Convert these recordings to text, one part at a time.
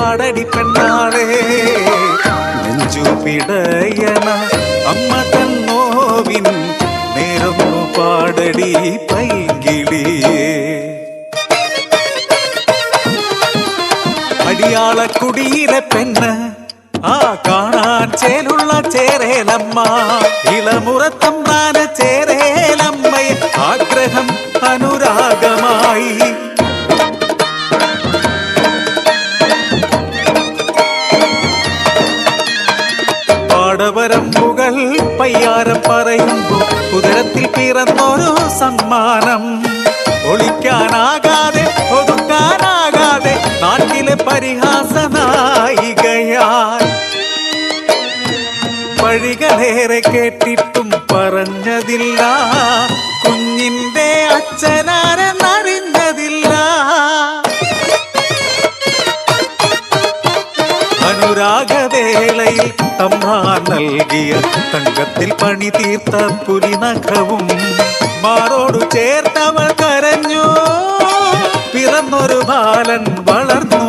പാടടി പെണ്ണാളെ നെഞ്ചു പിടയണ അമ്മ തന്നോവിൻ നേരൊന്നു പാടടി പൈങ്കിളിയേ അടിയാളക്കുടിയിലെ പെണ്ണ് ആ കാണാൻ ചേലുള്ള ചേരേലമ്മ ഇളമുറത്തമ്പാന ചേരേലമ്മയെ ആഗ്രഹം അനുരാഗമായി പാടവരമ്പുകൾ പയ്യാരം പറയുമ്പോ ഉദരത്തിൽ പിറന്നൊരു സമ്മാനം ഒളിക്കാനാകാതെ ഒതുക്കാനാകാതെ നാട്ടിലെ പരിഹാസനായികയാൽ വഴികളേറെ കേട്ടിട്ടും പറഞ്ഞതില്ല കുഞ്ഞിന്റെ അച്ഛനാരെന്നറിഞ്ഞതില്ല അനുരാഗവേളയിൽ തമ്പാൻ നൽകിയ തങ്കത്തിൽ പണി തീർത്ത പുലിനഖവും മാറോടു ചേർത്തവൾ കരഞ്ഞു പിറന്നൊരു ബാലൻ വളർന്നു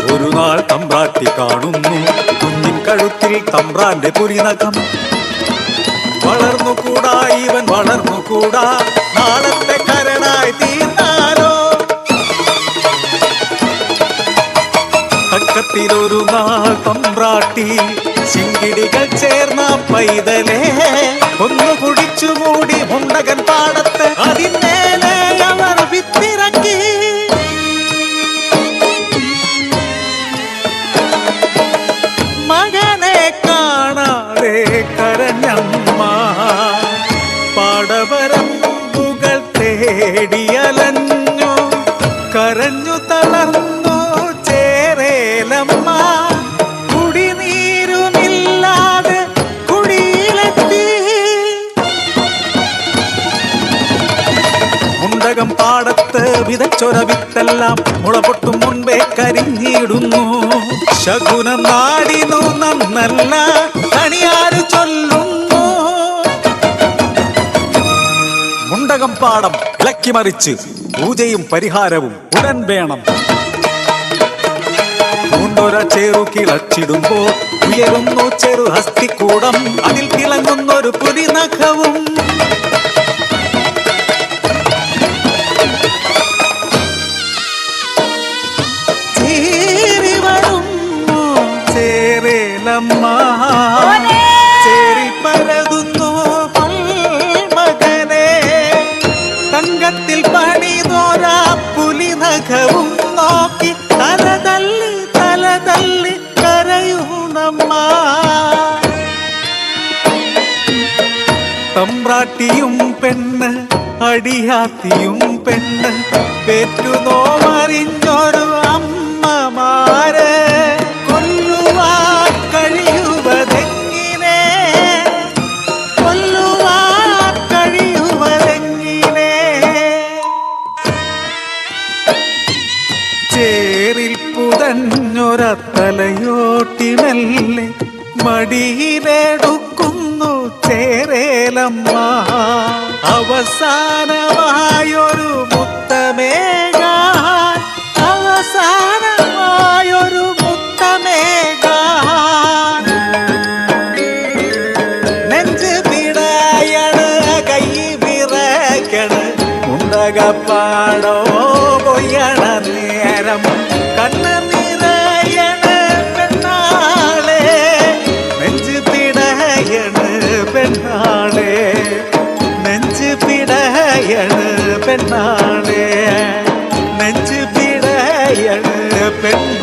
ഒരു നാൾ തമ്പ്രാട്ടി കാണുന്നു കുഞ്ഞിൻ കഴുത്തിൽ തമ്പ്രാന്റെ പുലിനഖം വളർന്നുകൂടാ ഇവൻ വളർന്നുകൂടാ നാളത്തെ കരനായി തീർന്നാലോ തക്കത്തിലൊരു നാൾ തമ്പ്രാട്ടി ചിങ്കിടികൾ ചേർന്ന പൈതലേ ഒന്ന് കുടിച്ചു മൂടി മുണ്ടകൻ പാടത്ത് അതിന്മേലെ അവർ വിത്തിറക്കി മകനെ കാണാതെ കരഞ്ഞമ്മ പാടവരമ്പുകൾ തേടിയലഞ്ഞു കരഞ്ഞു തളർന്നു ചേരേലമ്മ കുടിനീരുമില്ലാതെ കുടിയിലെത്തി മുണ്ടകം പാടത്ത് വിതച്ചൊര വിത്തെല്ലാം മുളപൊട്ടും മുൻപേ കരിഞ്ഞിടുന്നു ശകുനം നാടിനു നന്നല്ല കണിയാര് ചൊല്ലുന്നു മുണ്ടകം പാടം ഇളക്കിമറിച്ച് പൂജയും പരിഹാരവും ഉടൻ വേണം പൂണ്ടൊര ചേറു കിളച്ചിടുമ്പോൾ ഉയരുന്നു ചെറു ഹസ്തിക്കൂടം അതിൽ തിളങ്ങുന്നൊരു പുലിനഖവും ചേരി പരതുന്നു മകനെ തങ്കത്തിൽ പണിതോരാ പുലിനഖവും നോക്കി തലതല്ലി കരയൂണമ്മ തമ്പ്രാട്ടിയും പെണ്ണ് അടിയാത്തിയും പെണ്ണ് പെറ്റുനോമറിഞ്ഞൊരു അമ്മമാര് ചേരിൽ പുതഞ്ഞൊര തലയോട്ടി മെല്ലെ മടിയിലെടുക്കുന്നു ചേരേലമ്മ അവസാനമായൊരു മുത്തമേകാൻ അവസാനമായൊരു മുത്തമേകാൻ നെഞ്ച് പിടയണ് കൈ വിറയ്ക്കണ് മുണ്ടകപ്പാടോ പൊയ്യണ നേരം കണ്ണ് നിറയണ് പെണ്ണാളെ നെഞ്ച് പിടയണ് പെണ്ണാളെ നെഞ്ച് പിടയണ് പെണ്ണാളെ നെഞ്ച് പിടയണ് പെണ്ണ